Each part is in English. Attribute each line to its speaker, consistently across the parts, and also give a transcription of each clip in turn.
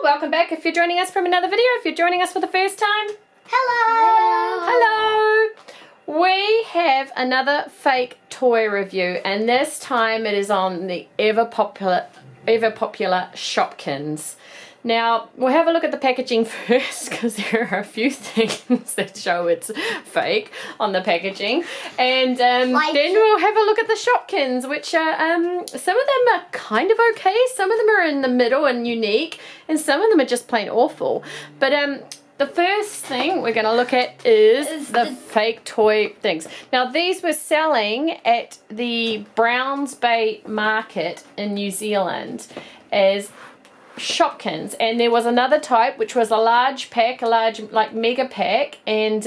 Speaker 1: welcome back if you're joining us from another video. If you're joining us for the first time,
Speaker 2: Hello!
Speaker 1: hello! We have another fake toy review, and this time it is on the ever popular Shopkins. Now, we'll have a look at the packaging first because there are a few things that show it's fake on the packaging. And then we'll have a look at the Shopkins, which are, some of them are kind of okay, some of them are in the middle and unique, and some of them are just plain awful. But the first thing we're going to look at is the fake toy things. Now, these were selling at the Browns Bay Market in New Zealand as Shopkins, and there was another type which was a large pack, a large like mega pack, and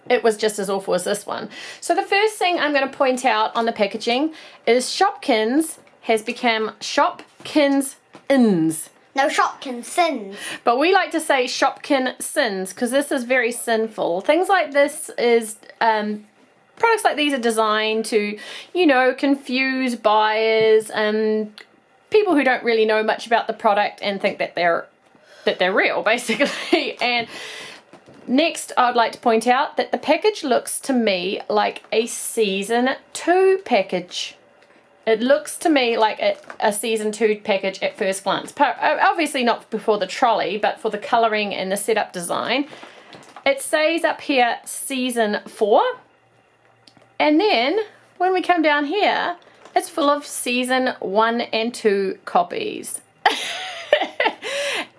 Speaker 1: it was just as awful as this one. So the first thing I'm going to point out on the packaging is Shopkins has become ShopkinSins.
Speaker 2: No, ShopkinSins.
Speaker 1: But we like to say ShopkinSins because this is very sinful. Things like this is products like these are designed to, you know, confuse buyers and people who don't really know much about the product and think that they're real, basically. And next, I'd like to point out that the package looks to me like a season 2 package. It looks to me like a season 2 package at first glance. Obviously not before the trolley, but for the colouring and the setup design. It says up here season 4. And then when we come down here, it's full of season 1 and 2 copies.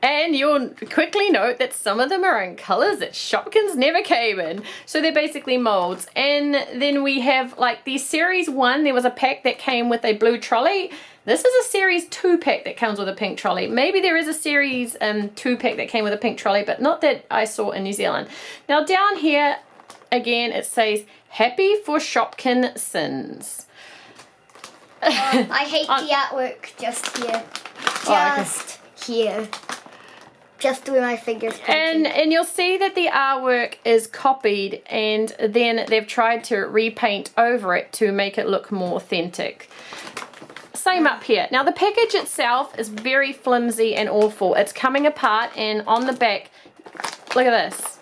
Speaker 1: And you'll quickly note that some of them are in colours that Shopkins never came in. So they're basically molds. And then we have like the series 1, there was a pack that came with a blue trolley. This is a series 2 pack that comes with a pink trolley. Maybe there is a series 2 pack that came with a pink trolley, but not that I saw in New Zealand. Now down here, again, it says, happy for Shopkinsins.
Speaker 2: I hate the artwork just here. Just here. Just where my fingers pointing.
Speaker 1: And you'll see that the artwork is copied and then they've tried to repaint over it to make it look more authentic. Same up here. Now the package itself is very flimsy and awful. It's coming apart, and on the back, look at this.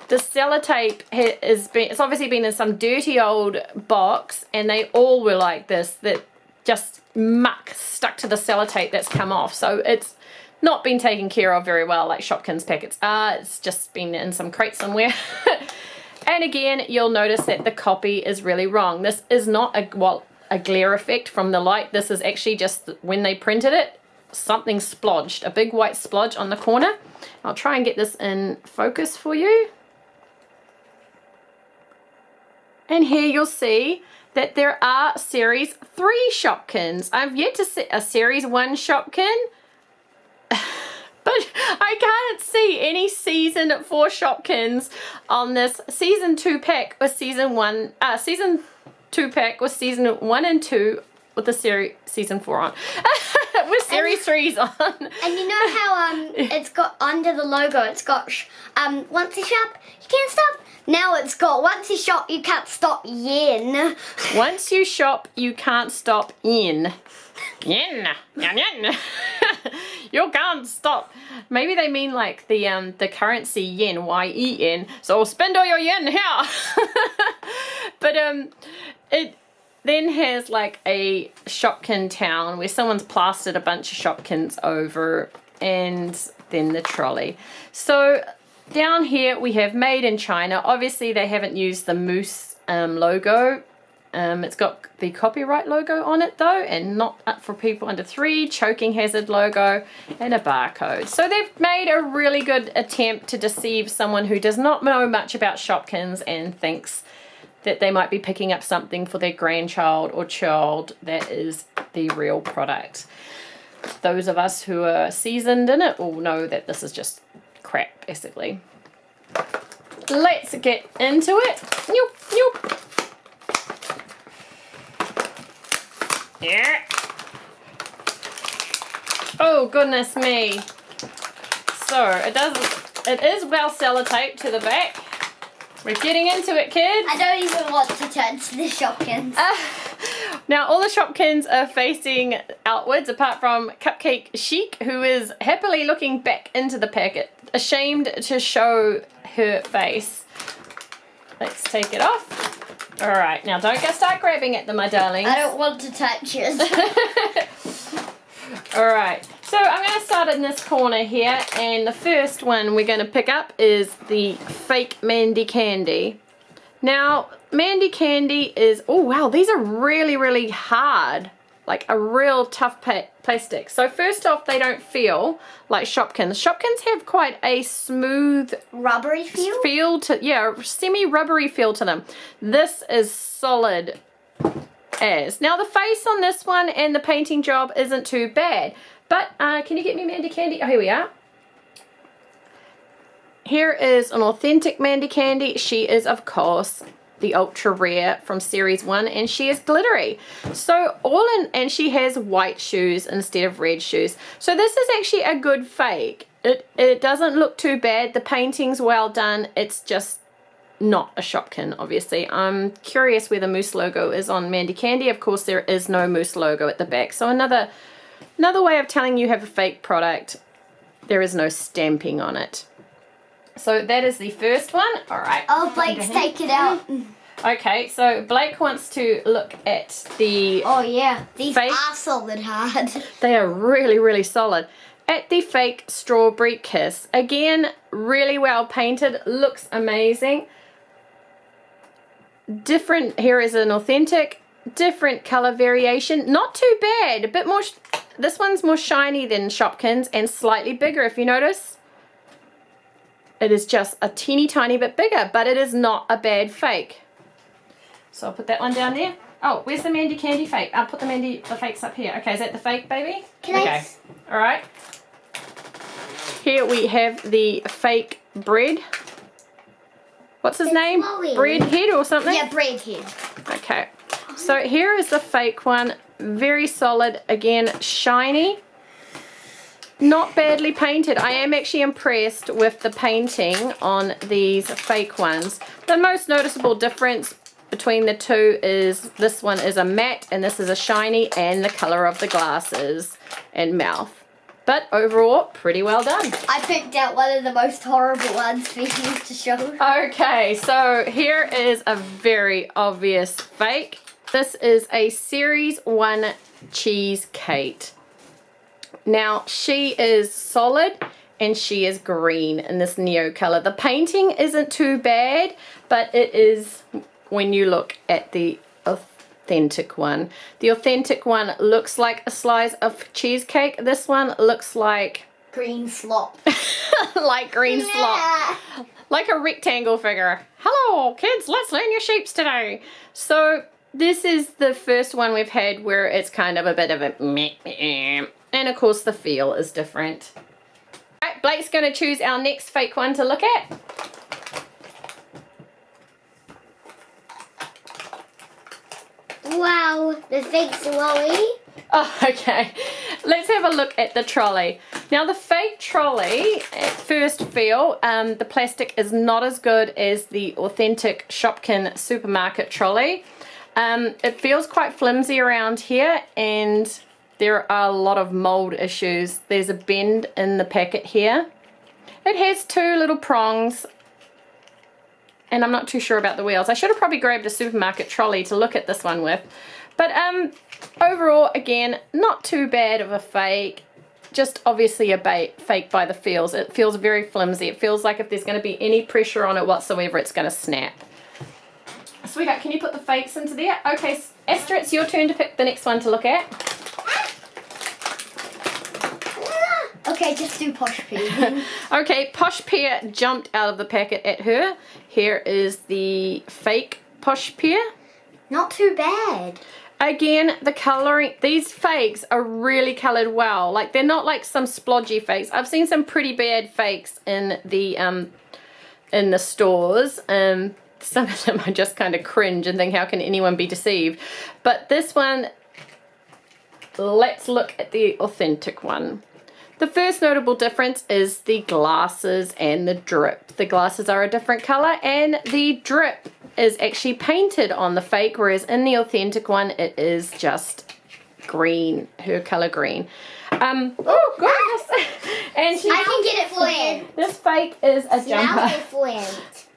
Speaker 1: The sellotape it's obviously been in some dirty old box, and they all were like this, that just muck stuck to the sellotape that's come off. So it's not been taken care of very well like Shopkins packets are. It's just been in some crate somewhere. And again, you'll notice that the copy is really wrong. This is not a glare effect from the light. This is actually just when they printed it, something splodged, a big white splodge on the corner. I'll try and get this in focus for you. And here you'll see that there are series 3 Shopkins. I've yet to see a series 1 Shopkin, but I can't see any season 4 Shopkins on this season 2 pack with season 2 pack with season 1 and 2 with the season 4 on. With series 3's on.
Speaker 2: And you know how it's got under the logo, it's got once you shop, you can't stop. Now it's got once you shop, you can't stop yen.
Speaker 1: Once you shop, you can't stop yen. Yen. Yen, yen. You can't stop. Maybe they mean like the currency yen, Y-E-N. So spend all your yen here. But it then has like a Shopkin town where someone's plastered a bunch of Shopkins over, and then the trolley. So down here we have made in China. Obviously they haven't used the moose logo. It's got the copyright logo on it though, and not up for people under 3, choking hazard logo, and a barcode. So they've made a really good attempt to deceive someone who does not know much about Shopkins and thinks that they might be picking up something for their grandchild or child that is the real product. Those of us who are seasoned in it will know that this is just crap, basically. Let's get into it. Nope, nope. Yeah. Oh, goodness me. So, it is well sellotaped to the back. We're getting into it, kids.
Speaker 2: I don't even want to turn to the Shopkins.
Speaker 1: Now all the Shopkins are facing outwards apart from Cupcake Chic, who is happily looking back into the packet, ashamed to show her face. Let's take it off. Alright, now don't go start grabbing at them, my darlings.
Speaker 2: I don't want to touch it.
Speaker 1: Alright, so I'm going to start in this corner here, and the first one we're going to pick up is the fake Mandy Candy. Now, Mandy Candy is, oh wow, these are really, really hard. Like a real tough plastic. So first off, they don't feel like Shopkins. Shopkins have quite a smooth,
Speaker 2: rubbery feel
Speaker 1: to, yeah, semi-rubbery feel to them. This is solid as. Now the face on this one and the painting job isn't too bad. But can you get me Mandy Candy? Oh, here we are. Here is an authentic Mandy Candy. She is, of course, the ultra rare from series 1, and she is glittery. So all in, and she has white shoes instead of red shoes. So this is actually a good fake. It doesn't look too bad. The painting's well done. It's just not a Shopkin, obviously. I'm curious where the moose logo is on Mandy Candy. Of course, there is no moose logo at the back. So another way of telling you have a fake product. There is no stamping on it. So that is the first one. All right.
Speaker 2: Oh, Blake's take it out.
Speaker 1: Okay, so Blake wants to look at the...
Speaker 2: Oh, yeah. These
Speaker 1: fake.
Speaker 2: are solid hard.
Speaker 1: They are really, really solid. At the fake Strawberry Kiss. Again, really well painted. Looks amazing. Different. Here is an authentic. Different color variation. Not too bad. A bit more... This one's more shiny than Shopkins and slightly bigger, if you notice. It is just a teeny tiny bit bigger, but it is not a bad fake. So I'll put that one down there. Oh, where's the Mandy Candy fake? I'll put the fakes up here. Okay, is that the fake, baby? Okay. All right. Here we have the fake bread. What's his name?
Speaker 2: Chloe.
Speaker 1: Breadhead or something?
Speaker 2: Yeah, Breadhead.
Speaker 1: Okay. So here is the fake one. Very solid. Again, shiny. Not badly painted. I am actually impressed with the painting on these fake ones. The most noticeable difference between the two is this one is a matte and this is a shiny, and the color of the glasses and mouth. But overall, pretty well done.
Speaker 2: I picked out one of the most horrible ones for you to show.
Speaker 1: Okay, so here is a very obvious fake. This is a Series 1 Cheesecake. Now, she is solid and she is green in this neo color. The painting isn't too bad, but it is when you look at the authentic one. The authentic one looks like a slice of cheesecake. This one looks like...
Speaker 2: green slop.
Speaker 1: like green slop. Like a rectangle figure. Hello, kids, let's learn your shapes today. So, this is the first one we've had where it's kind of a bit of a meh. And of course the feel is different. Alright, Blake's going to choose our next fake one to look at.
Speaker 2: Wow, the fake Chloe.
Speaker 1: Oh, okay. Let's have a look at the trolley. Now the fake trolley, at first feel, the plastic is not as good as the authentic Shopkin supermarket trolley. It feels quite flimsy around here, and there are a lot of mold issues. There's a bend in the packet here. It has two little prongs, and I'm not too sure about the wheels. I should have probably grabbed a supermarket trolley to look at this one with. But overall, again, not too bad of a fake. Just obviously a fake by the feels. It feels very flimsy. It feels like if there's going to be any pressure on it whatsoever, it's going to snap. Sweetheart, can you put the fakes into there? Okay, Esther, it's your turn to pick the next one to look at.
Speaker 2: Okay, just do Posh Pear.
Speaker 1: Okay, Posh Pear jumped out of the packet at her. Here is the fake Posh Pear.
Speaker 2: Not too bad.
Speaker 1: Again, the colouring, these fakes are really coloured well. Like, they're not like some splodgy fakes. I've seen some pretty bad fakes in the stores. Some of them I just kind of cringe and think, how can anyone be deceived? But this one, let's look at the authentic one. The first notable difference is the glasses and the drip. The glasses are a different color and the drip is actually painted on the fake, whereas in the authentic one it is just green, her color green. Oh goodness! And
Speaker 2: I can get it fluent.
Speaker 1: This fake is a jumper.
Speaker 2: Fluent.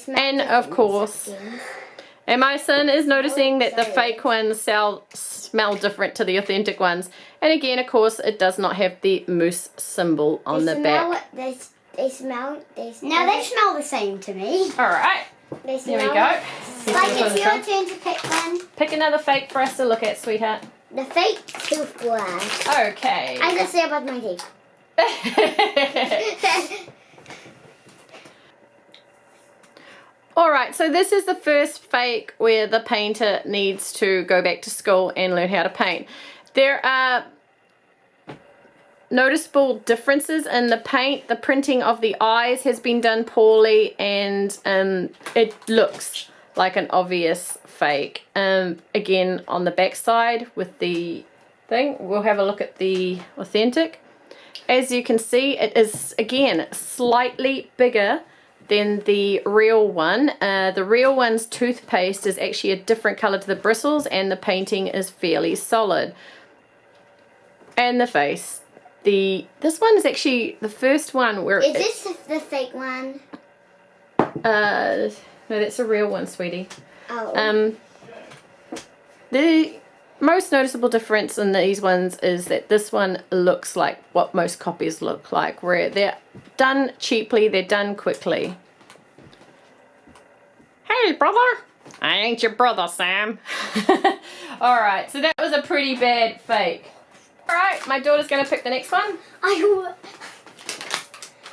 Speaker 1: And of course, and my son is noticing that the fake ones smell different to the authentic ones. And again, of course, it does not have the moose symbol on the back.
Speaker 2: They smell the same to me.
Speaker 1: All right.
Speaker 2: Here
Speaker 1: we go.
Speaker 2: Like it's your turn to pick one.
Speaker 1: Pick another fake for us to look at, sweetheart.
Speaker 2: The fake toothbrush.
Speaker 1: Okay.
Speaker 2: I just say about my teeth.
Speaker 1: Alright, so this is the first fake where the painter needs to go back to school and learn how to paint. There are noticeable differences in the paint. The printing of the eyes has been done poorly, and it looks like an obvious fake. Again, on the back side with the thing, we'll have a look at the authentic. As you can see, it is again slightly bigger than the real one. The real one's toothpaste is actually a different color to the bristles, and the painting is fairly solid. And the face. This one is actually the first one where
Speaker 2: is this the fake one?
Speaker 1: No, that's a real one, sweetie.
Speaker 2: Oh.
Speaker 1: The most noticeable difference in these ones is that this one looks like what most copies look like, where they're done cheaply, they're done quickly. Hey, brother! I ain't your brother, Sam. Alright, so that was a pretty bad fake. Alright, my daughter's going to pick the next one.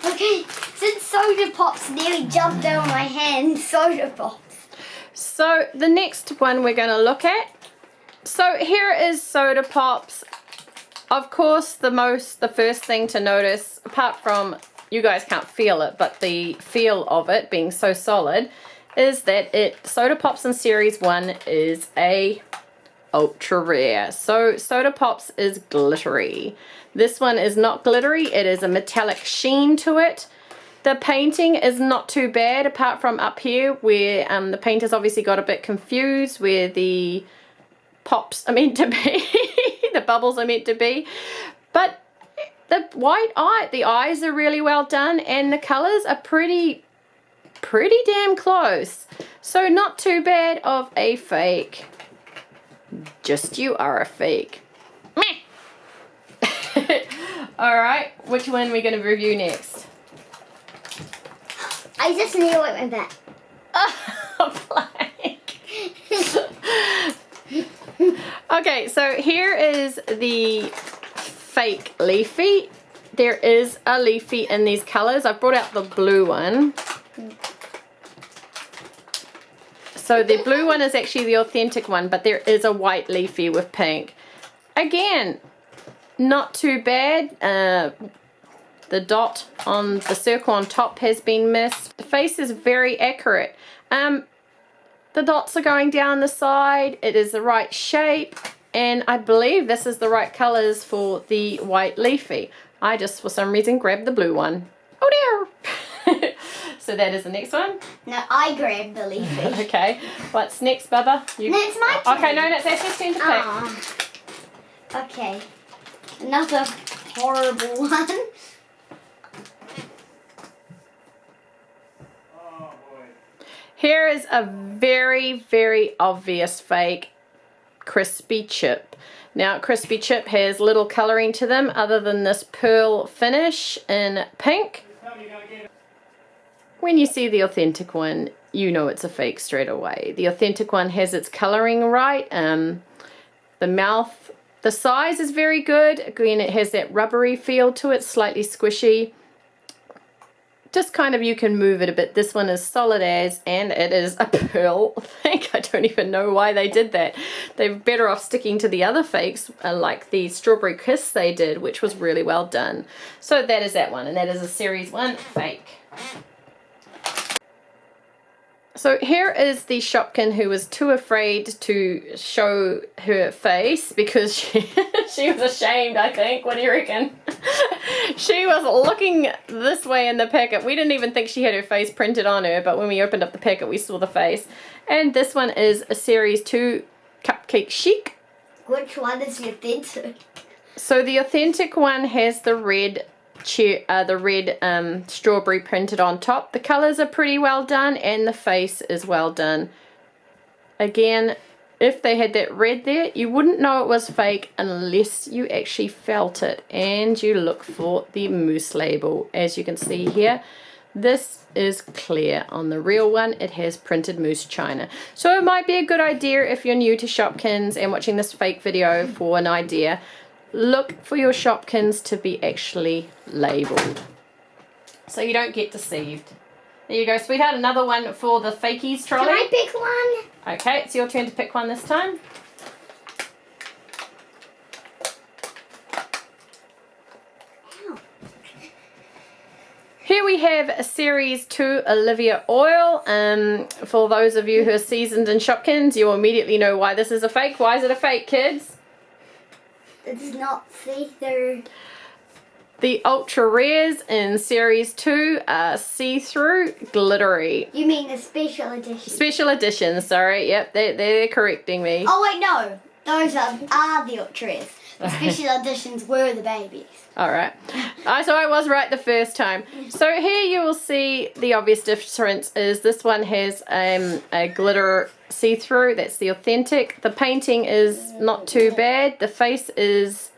Speaker 2: Okay, since Soda Pops nearly jumped out of my hand, Soda Pops.
Speaker 1: So the next one we're going to look at. So here is Soda Pops. Of course, the first thing to notice, apart from you guys can't feel it, but the feel of it being so solid, is that Soda Pops in Series 1 is a ultra rare. So Soda Pops is glittery. This one is not glittery, it is a metallic sheen to it. The painting is not too bad, apart from up here where the painter's obviously got a bit confused where the pops are meant to be, the bubbles are meant to be. But the eyes are really well done, and the colors are pretty damn close. So not too bad of a fake. Just you are a fake. Alright, which one are we going to review next?
Speaker 2: I just need to wipe my back.
Speaker 1: Okay, so here is the fake Leafy. There is a Leafy in these colors. I've brought out the blue one. So the blue one is actually the authentic one, but there is a white Leafy with pink. Again, not too bad. The dot on the circle on top has been missed. The face is very accurate. The dots are going down the side. It is the right shape, and I believe this is the right colors for the white Leafy. I just, for some reason, grabbed the blue one. Oh dear! So that is the next one.
Speaker 2: No, I grabbed the Leafy.
Speaker 1: Okay. What's next, Bubba?
Speaker 2: It's my turn.
Speaker 1: Okay, no, it's Ashley's turn to pick.
Speaker 2: Okay. Another horrible one.
Speaker 1: Here is a very, very obvious fake Crispy Chip. Now, Crispy Chip has little colouring to them other than this pearl finish in pink. When you see the authentic one, you know it's a fake straight away. The authentic one has its colouring right. The mouth, the size is very good. Again, it has that rubbery feel to it, slightly squishy. Just kind of, you can move it a bit. This one is solid as, and it is a pearl fake. I don't even know why they did that. They're better off sticking to the other fakes, like the Strawberry Kiss they did, which was really well done. So that is that one, and that is a Series 1 fake. So here is the Shopkin who was too afraid to show her face because she was ashamed, I think. What do you reckon? She was looking this way in the packet. We didn't even think she had her face printed on her, but when we opened up the packet, we saw the face. And this one is a Series 2 Cupcake Chic.
Speaker 2: Which one is the authentic?
Speaker 1: So the authentic one has the red strawberry printed on top. The colors are pretty well done and the face is well done. Again, if they had that red there, you wouldn't know it was fake unless you actually felt it and you look for the mousse label. As you can see here, this is clear. On the real one, it has printed mousse china. So it might be a good idea if you're new to Shopkins and watching this fake video for an idea. Look for your Shopkins to be actually labeled so you don't get deceived. There you go, sweetheart. Another one for the fakies trolley.
Speaker 2: Can I pick one?
Speaker 1: Okay, it's your turn to pick one this time.
Speaker 2: Ow.
Speaker 1: Here we have a Series 2 Olivia Oil. For those of you who are seasoned in Shopkins, you'll immediately know why this is a fake. Why is it a fake, kids?
Speaker 2: It's not see-through.
Speaker 1: The Ultra Rares in Series 2 are see-through, glittery.
Speaker 2: You mean the special edition?
Speaker 1: Special editions, sorry. Yep, they're correcting me.
Speaker 2: Oh wait, no. Those are the ultras. The special editions were the babies.
Speaker 1: Alright. So I was right the first time. So here you will see the obvious difference is this one has a glitter see-through. That's the authentic. The painting is not too bad. The face is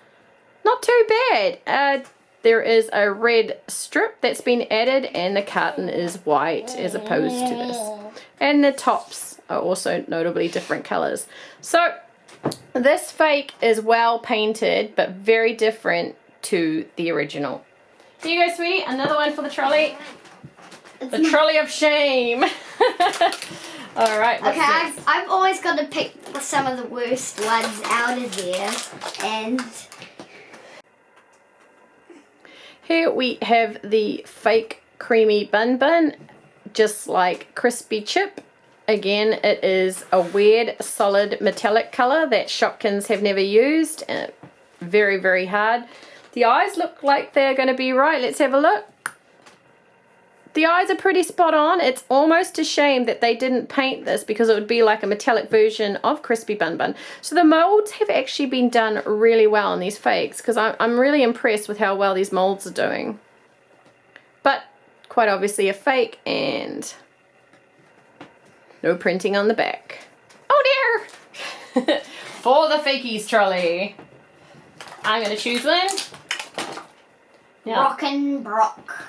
Speaker 1: not too bad. There is a red strip that's been added and the carton is white as opposed to this. And the tops are also notably different colors. So this fake is well painted but very different to the original. Here you go, sweetie. Another one for the trolley. The trolley of shame. All right.
Speaker 2: Okay, I've always got to pick some of the worst ones out of there. And
Speaker 1: here we have the fake creamy bun bun, just like crispy chip. Again, it is a weird solid metallic color that Shopkins have never used. Very, very hard. The eyes look like they're going to be right. Let's have a look. The eyes are pretty spot on. It's almost a shame that they didn't paint this because it would be like a metallic version of Crispy Bun Bun. So the molds have actually been done really well on these fakes because I'm really impressed with how well these molds are doing. But quite obviously a fake and no printing on the back. Oh dear! For the fakies trolley. I'm going to choose one. Now,
Speaker 2: Rockin' Brock.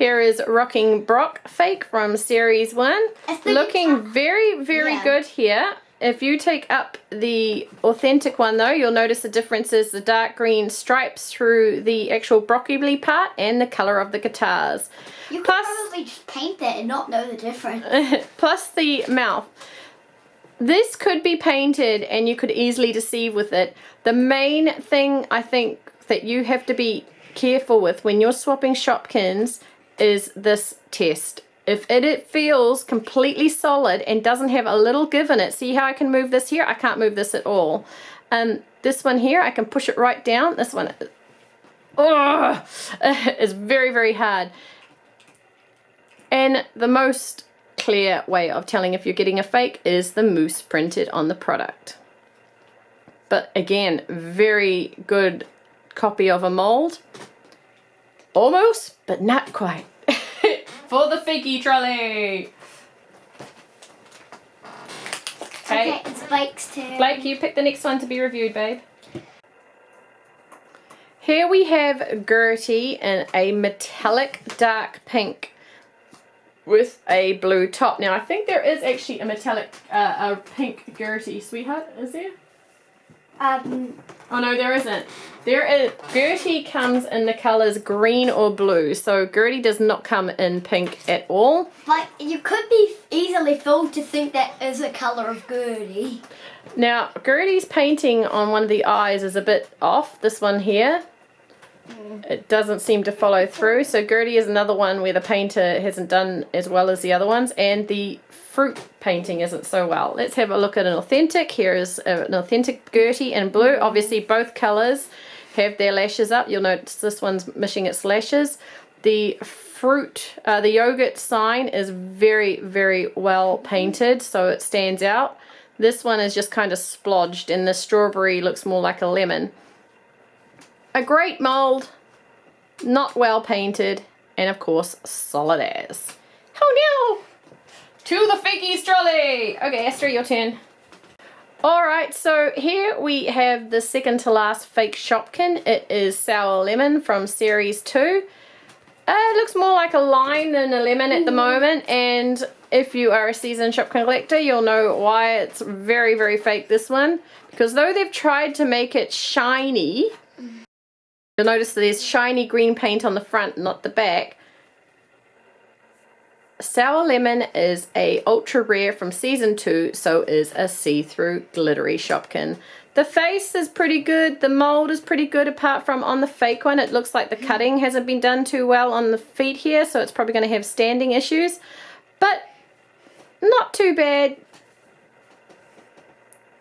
Speaker 1: here is Rocking Brock fake from Series 1. Looking very, very good here. If you take up the authentic one though, you'll notice the difference is the dark green stripes through the actual broccoli part and the colour of the guitars.
Speaker 2: You could probably just paint that and not know the difference.
Speaker 1: Plus the mouth. This could be painted and you could easily deceive with it. The main thing I think that you have to be careful with when you're swapping Shopkins is this test. If it feels completely solid and doesn't have a little give in it, see how I can move this here? I can't move this at all. This one here, I can push it right down. This one is very, very hard. And the most clear way of telling if you're getting a fake is the mousse printed on the product. But again, very good copy of a mold. Almost, but not quite. For the fakey trolley.
Speaker 2: Okay, it's Blake's turn.
Speaker 1: Blake, you pick the next one to be reviewed, babe. Here we have Gertie in a metallic dark pink with a blue top. Now I think there is actually a metallic, a pink Gertie, sweetheart, is there? Oh no, there isn't. There is. Gertie comes in the colours green or blue, so Gertie does not come in pink at all.
Speaker 2: Like, you could be easily fooled to think that is a colour of Gertie.
Speaker 1: Now, Gertie's painting on one of the eyes is a bit off, this one here. It doesn't seem to follow through. So Gertie is another one where the painter hasn't done as well as the other ones, and the fruit painting isn't so well. Let's have a look at an authentic. Here is an authentic Gertie in blue. Obviously both colours have their lashes up. You'll notice this one's missing its lashes. The fruit, the yogurt sign is very, very well painted, so it stands out. This one is just kind of splodged, and the strawberry looks more like a lemon. A great mold, not well painted, and of course solid as. Oh no! To the fakies trolley! Okay, Esther, your turn. Alright, so here we have the second to last fake Shopkin. It is Sour Lemon from Series 2. It looks more like a lime than a lemon at the moment, and if you are a seasoned Shopkin collector, you'll know why it's very, very fake, this one. Because though they've tried to make it shiny, you'll notice that there's shiny green paint on the front, not the back. Sour Lemon is a ultra rare from season 2, so is a see-through glittery Shopkin. The face is pretty good, the mold is pretty good, apart from on the fake one it looks like the cutting hasn't been done too well on the feet here, so it's probably going to have standing issues, but not too bad.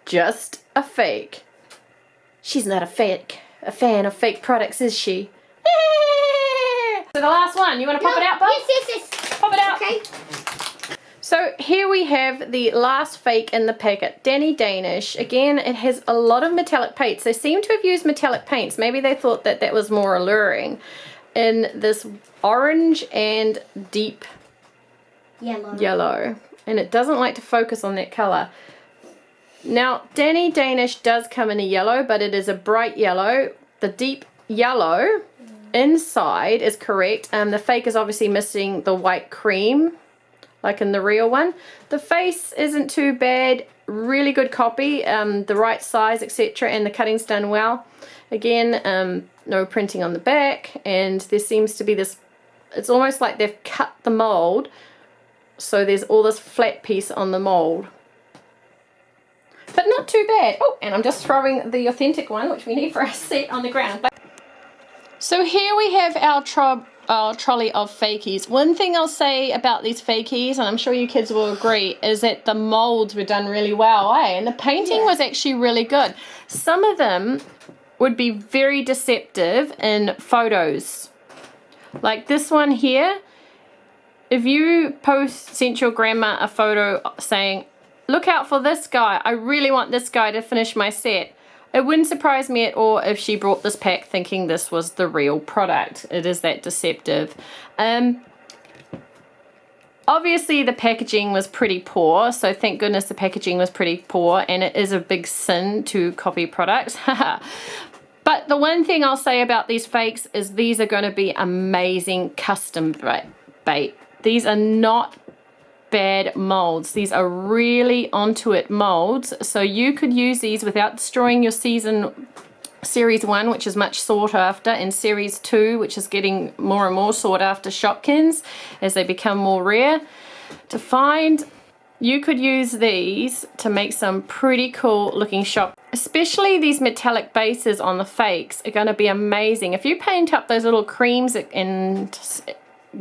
Speaker 1: Just a fake. She's not a fan of fake products, is she? So the last one, you want to pop it out, Bob?
Speaker 2: Yes.
Speaker 1: Pop it out.
Speaker 2: Okay.
Speaker 1: So here we have the last fake in the packet, Danny Danish. Again, it has a lot of metallic paints. They seem to have used metallic paints. Maybe they thought that that was more alluring. In this orange and deep yellow. And it doesn't like to focus on that color. Now, Danny Danish does come in a yellow, but it is a bright yellow. The deep yellow inside is correct. The fake is obviously missing the white cream, like in the real one. The face isn't too bad, really good copy, the right size, etc., and the cutting's done well. Again, no printing on the back, and there seems to be this, it's almost like they've cut the mold, so there's all this flat piece on the mold. But not too bad. Oh, and I'm just throwing the authentic one, which we need for our set, on the ground. So here we have our trolley of fakies. One thing I'll say about these fakies, and I'm sure you kids will agree, is that the molds were done really well, eh? And the painting was actually really good. Some of them would be very deceptive in photos. Like this one here. If you sent your grandma a photo saying, look out for this guy, I really want this guy to finish my set, it wouldn't surprise me at all if she brought this pack thinking this was the real product. It is that deceptive. Obviously the packaging was pretty poor, so thank goodness the packaging was pretty poor, and it is a big sin to copy products. But the one thing I'll say about these fakes is these are going to be amazing custom bait. These are not bad molds. These are really onto it molds, so you could use these without destroying your series 1, which is much sought after, and series 2, which is getting more and more sought after Shopkins as they become more rare to find. You could use these to make some pretty cool looking shop. Especially these metallic bases on the fakes are going to be amazing. If you paint up those little creams and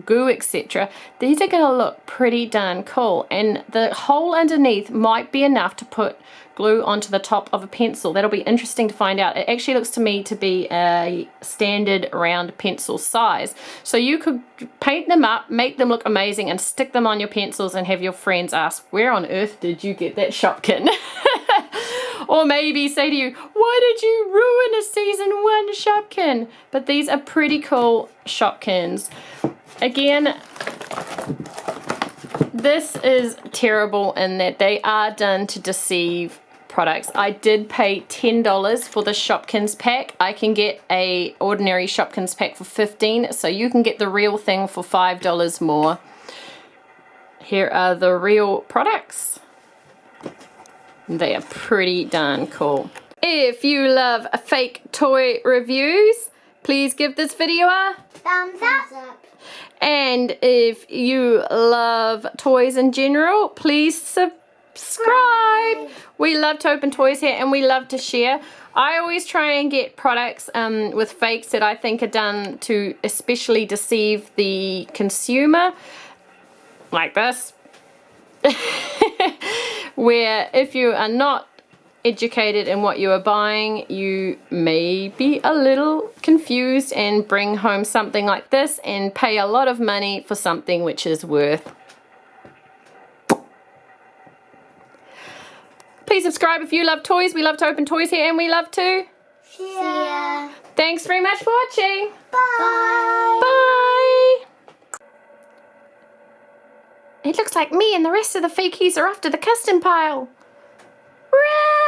Speaker 1: goo, etc., these are going to look pretty darn cool, and the hole underneath might be enough to put glue onto the top of a pencil. That'll be interesting to find out. It actually looks to me to be a standard round pencil size, so you could paint them up, make them look amazing, and stick them on your pencils and have your friends ask, where on earth did you get that Shopkin? Or maybe say to you, why did you ruin a season 1 Shopkin? But these are pretty cool Shopkins. Again, this is terrible in that they are done to deceive products. I did pay $10 for the Shopkins pack. I can get a ordinary Shopkins pack for $15, so you can get the real thing for $5 more. Here are the real products. They are pretty darn cool. If you love fake toy reviews, please give this video a
Speaker 2: thumbs up.
Speaker 1: And if you love toys in general, please subscribe. We love to open toys here and we love to share. I always try and get products with fakes that I think are done to especially deceive the consumer, like this, where if you are not educated in what you are buying, you may be a little confused and bring home something like this and pay a lot of money for something which is worth. Please subscribe if you love toys. We love to open toys here and we love to
Speaker 2: Yeah.
Speaker 1: Thanks very much for watching.
Speaker 2: Bye.
Speaker 1: Bye. It looks like me and the rest of the fakies are off to the custom pile. Hooray!